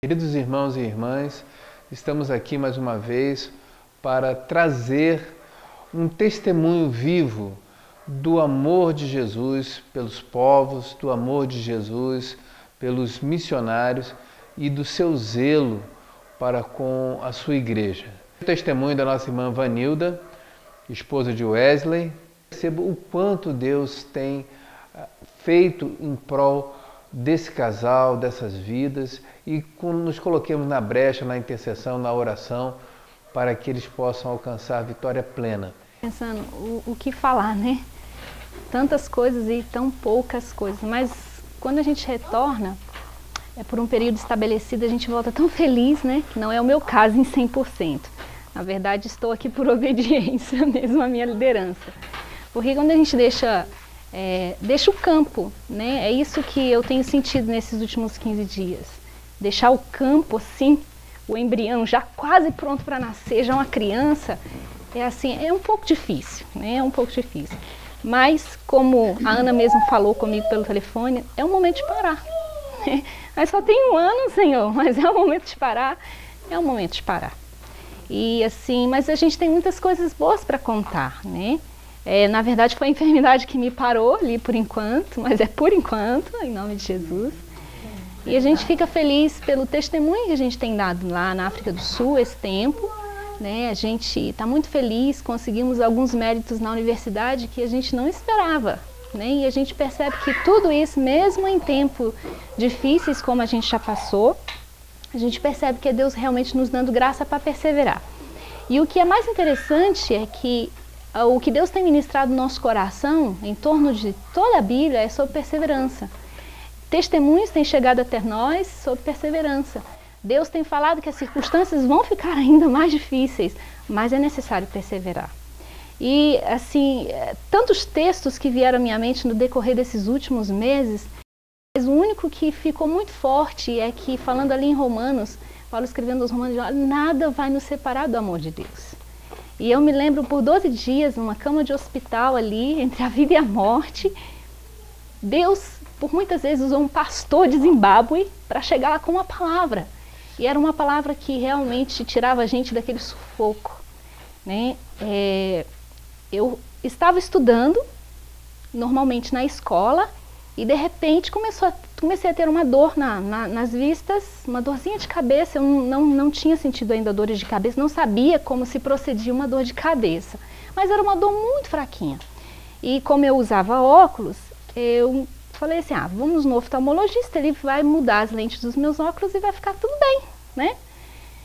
Queridos irmãos e irmãs, estamos aqui mais uma vez para trazer um testemunho vivo do amor de Jesus pelos povos, do amor de Jesus pelos missionários e do seu zelo para com a sua igreja. O testemunho da nossa irmã Vanilda, esposa de Wesley. Perceba o quanto Deus tem feito em prol desse casal, dessas vidas, e nos coloquemos na brecha, na intercessão, na oração, para que eles possam alcançar a vitória plena. Pensando o que falar, né? Tantas coisas e tão poucas coisas, mas quando a gente retorna, por um período estabelecido, a gente volta tão feliz, né? Que não é o meu caso em 100%. Na verdade, estou aqui por obediência mesmo à minha liderança. Porque quando a gente deixa o campo, né? É isso que eu tenho sentido nesses últimos 15 dias. Deixar o campo assim, o embrião já quase pronto para nascer, já uma criança, é um pouco difícil, né? É um pouco difícil. Mas, como a Ana mesmo falou comigo pelo telefone, é um momento de parar. Mas só tem um ano, Senhor, mas é o momento de parar, é o momento de parar. E assim, mas a gente tem muitas coisas boas para contar, né? Na verdade foi a enfermidade que me parou ali por enquanto, mas é por enquanto, em nome de Jesus. E a gente fica feliz pelo testemunho que a gente tem dado lá na África do Sul esse tempo, né? A gente está muito feliz, conseguimos alguns méritos na universidade que a gente não esperava, né? E a gente percebe que tudo isso, mesmo em tempos difíceis como a gente já passou, a gente percebe que é Deus realmente nos dando graça para perseverar. E o que é mais interessante é que o que Deus tem ministrado no nosso coração, em torno de toda a Bíblia, é sobre perseverança. Testemunhos têm chegado até nós sobre perseverança. Deus tem falado que as circunstâncias vão ficar ainda mais difíceis, mas é necessário perseverar. E, assim, tantos textos que vieram à minha mente no decorrer desses últimos meses, mas o único que ficou muito forte é que, falando ali em Romanos, Paulo escrevendo aos Romanos, nada vai nos separar do amor de Deus. E eu me lembro por 12 dias, numa cama de hospital ali, entre a vida e a morte, Deus, por muitas vezes, usou um pastor de Zimbábue para chegar lá com uma palavra. E era uma palavra que realmente tirava a gente daquele sufoco, né? Eu estava estudando, normalmente na escola, e de repente comecei a ter uma dor nas vistas, uma dorzinha de cabeça. Eu não tinha sentido ainda dores de cabeça, não sabia como se procedia uma dor de cabeça. Mas era uma dor muito fraquinha. E como eu usava óculos, eu falei assim, vamos no oftalmologista, ele vai mudar as lentes dos meus óculos e vai ficar tudo bem, né?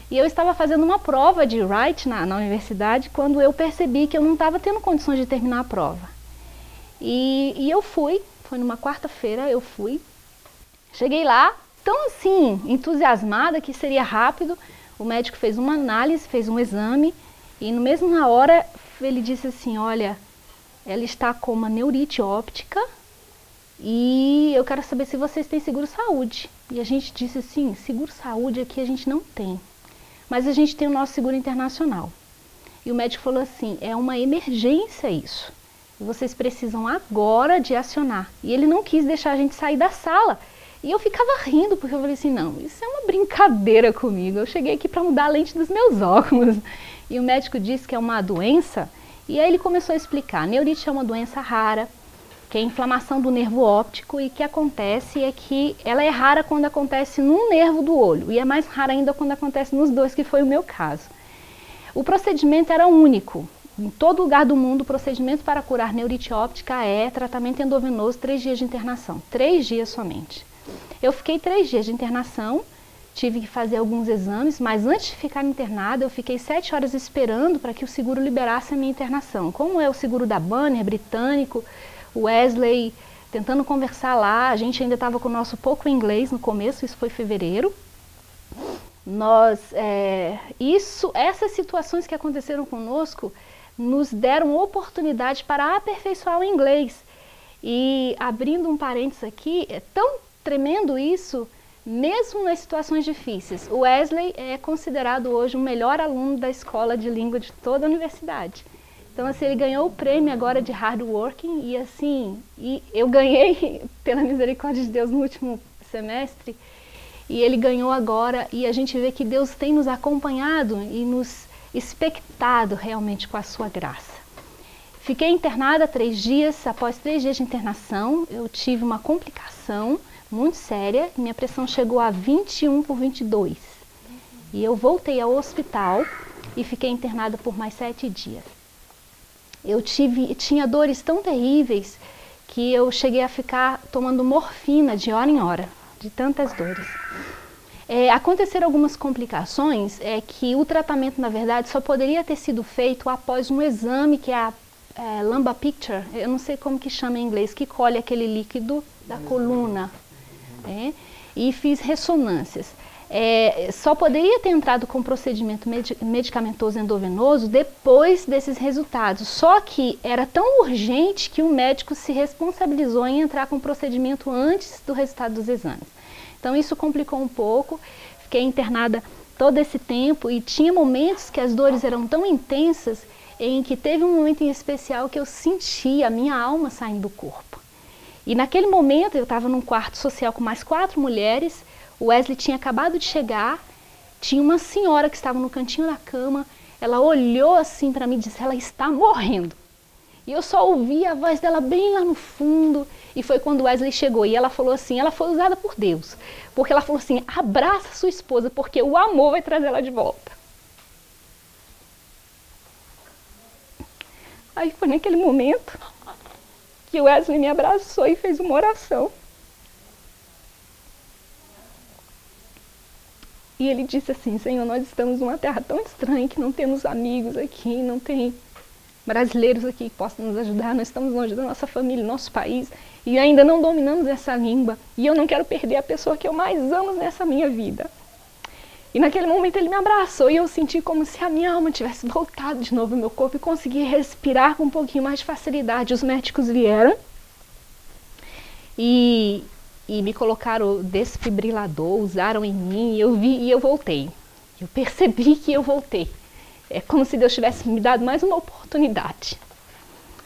E eu estava fazendo uma prova de Wright na universidade quando eu percebi que eu não estava tendo condições de terminar a prova. E eu fui, foi numa quarta-feira, eu fui. Cheguei lá, tão assim, entusiasmada que seria rápido. O médico fez uma análise, fez um exame e no mesmo na hora ele disse assim, olha, ela está com uma neurite óptica e eu quero saber se vocês têm seguro-saúde. E a gente disse assim, seguro-saúde aqui a gente não tem, mas a gente tem o nosso seguro internacional. E o médico falou assim, é uma emergência isso. Vocês precisam agora de acionar. E ele não quis deixar a gente sair da sala. E eu ficava rindo, porque eu falei assim, não, isso é uma brincadeira comigo. Eu cheguei aqui para mudar a lente dos meus óculos. E o médico disse que é uma doença. E aí ele começou a explicar. A neurite é uma doença rara, que é a inflamação do nervo óptico. E o que acontece é que ela é rara quando acontece num nervo do olho. E é mais rara ainda quando acontece nos dois, que foi o meu caso. O procedimento era único. Em todo lugar do mundo, o procedimento para curar neurite óptica é tratamento endovenoso, 3 dias de internação. 3 dias somente. Eu fiquei 3 dias de internação, tive que fazer alguns exames, mas antes de ficar internada, eu fiquei 7 horas esperando para que o seguro liberasse a minha internação. Como é o seguro da Banner, britânico, o Wesley, tentando conversar lá, a gente ainda estava com o nosso pouco inglês no começo, isso foi em fevereiro. Essas situações que aconteceram conosco, nos deram oportunidade para aperfeiçoar o inglês. E abrindo um parênteses aqui, é tão tremendo isso, mesmo nas situações difíceis. O Wesley é considerado hoje o melhor aluno da escola de língua de toda a universidade. Então, assim, ele ganhou o prêmio agora de hard working e eu ganhei, pela misericórdia de Deus, no último semestre. e ele ganhou agora, e a gente vê que Deus tem nos acompanhado e nos expectado realmente com a sua graça. Fiquei internada 3 dias, após 3 dias de internação, eu tive uma complicação muito séria, minha pressão chegou a 21/22. E eu voltei ao hospital e fiquei internada por mais 7 dias. Eu tinha dores tão terríveis que eu cheguei a ficar tomando morfina de hora em hora, de tantas dores. Aconteceram algumas complicações, que o tratamento, na verdade, só poderia ter sido feito após um exame, que é a lumbar puncture, eu não sei como que chama em inglês, que colhe aquele líquido da coluna, e fiz ressonâncias. Só poderia ter entrado com procedimento medicamentoso endovenoso depois desses resultados, só que era tão urgente que o médico se responsabilizou em entrar com o procedimento antes do resultado dos exames. Então isso complicou um pouco, fiquei internada todo esse tempo e tinha momentos que as dores eram tão intensas em que teve um momento em especial que eu senti a minha alma saindo do corpo. E naquele momento eu estava num quarto social com mais 4 mulheres, o Wesley tinha acabado de chegar, tinha uma senhora que estava no cantinho da cama, ela olhou assim para mim e disse, ela está morrendo. E eu só ouvi a voz dela bem lá no fundo, e foi quando o Wesley chegou, e ela falou assim, ela foi usada por Deus, porque ela falou assim, abraça sua esposa, porque o amor vai trazer ela de volta. Aí foi naquele momento que o Wesley me abraçou e fez uma oração. E ele disse assim, Senhor, nós estamos numa terra tão estranha que não temos amigos aqui, não tem brasileiros aqui que possam nos ajudar, nós estamos longe da nossa família, nosso país, e ainda não dominamos essa língua, e eu não quero perder a pessoa que eu mais amo nessa minha vida. E naquele momento ele me abraçou e eu senti como se a minha alma tivesse voltado de novo no meu corpo e consegui respirar com um pouquinho mais de facilidade. Os médicos vieram e me colocaram o desfibrilador, usaram em mim, e eu vi e eu voltei. Eu percebi que eu voltei. É como se Deus tivesse me dado mais uma oportunidade.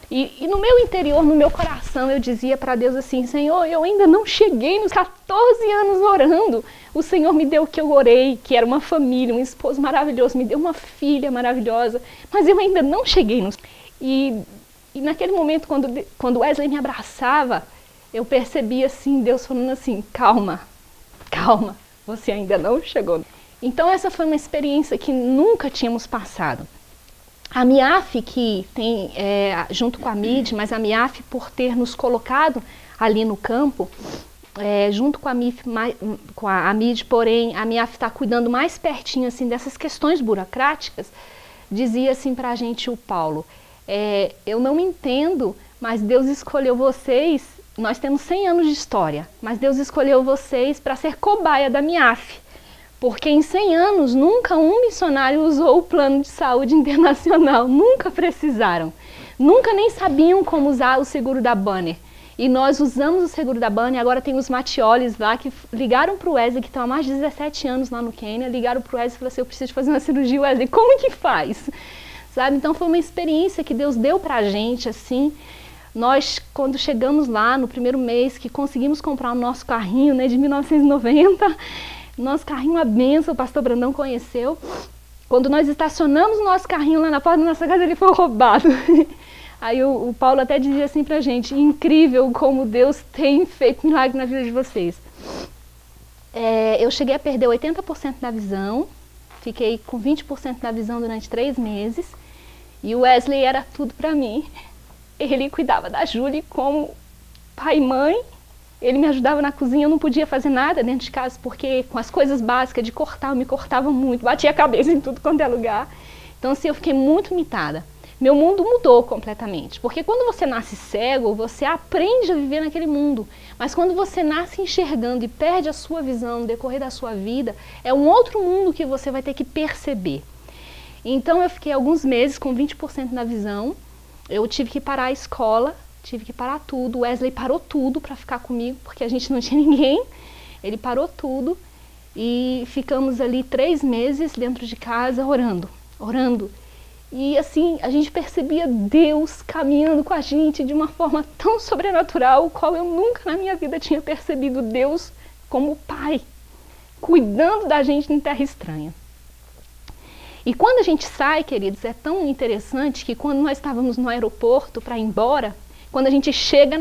E no meu interior, no meu coração, eu dizia para Deus assim, Senhor, eu ainda não cheguei nos 14 anos orando. O Senhor me deu o que eu orei, que era uma família, um esposo maravilhoso, me deu uma filha maravilhosa, mas eu ainda não cheguei nos... E naquele momento, quando Wesley me abraçava, eu percebi assim, Deus falando assim, calma, calma, você ainda não chegou. Então essa foi uma experiência que nunca tínhamos passado. A MIAF, que tem, junto com a MID, mas a MIAF por ter nos colocado ali no campo, junto com a MID, porém a MIAF está cuidando mais pertinho assim, dessas questões burocráticas, dizia assim para a gente o Paulo, eu não entendo, mas Deus escolheu vocês, nós temos 100 anos de história, mas Deus escolheu vocês para ser cobaia da MIAF. Porque em 100 anos, nunca um missionário usou o plano de saúde internacional, nunca precisaram. Nunca nem sabiam como usar o seguro da Banner. E nós usamos o seguro da Banner, agora tem os Matiolis lá, que ligaram para o Wesley, que estão há mais de 17 anos lá no Quênia, ligaram para o Wesley e falaram assim, eu preciso fazer uma cirurgia, Wesley, como que faz? Sabe? Então foi uma experiência que Deus deu para a gente, assim. Nós, quando chegamos lá, no primeiro mês, que conseguimos comprar o nosso carrinho, né, de 1990... Nosso carrinho, uma benção, o pastor Brandão conheceu. Quando nós estacionamos o nosso carrinho lá na porta da nossa casa, ele foi roubado. Aí o Paulo até dizia assim pra gente, incrível como Deus tem feito milagre na vida de vocês. Eu cheguei a perder 80% da visão, fiquei com 20% da visão durante 3 meses. E o Wesley era tudo pra mim. Ele cuidava da Júlia como pai e mãe. Ele me ajudava na cozinha, eu não podia fazer nada dentro de casa, porque com as coisas básicas de cortar, eu me cortava muito, batia a cabeça em tudo quanto é lugar. Então assim, eu fiquei muito limitada. Meu mundo mudou completamente, porque quando você nasce cego, você aprende a viver naquele mundo. Mas quando você nasce enxergando e perde a sua visão no decorrer da sua vida, é um outro mundo que você vai ter que perceber. Então eu fiquei alguns meses com 20% da visão, eu tive que parar a escola, tive que parar tudo, o Wesley parou tudo para ficar comigo, porque a gente não tinha ninguém. Ele parou tudo e ficamos ali 3 meses dentro de casa orando. E assim, a gente percebia Deus caminhando com a gente de uma forma tão sobrenatural, qual eu nunca na minha vida tinha percebido Deus como pai, cuidando da gente em terra estranha. E quando a gente sai, queridos, é tão interessante que quando nós estávamos no aeroporto para ir embora, quando a gente chega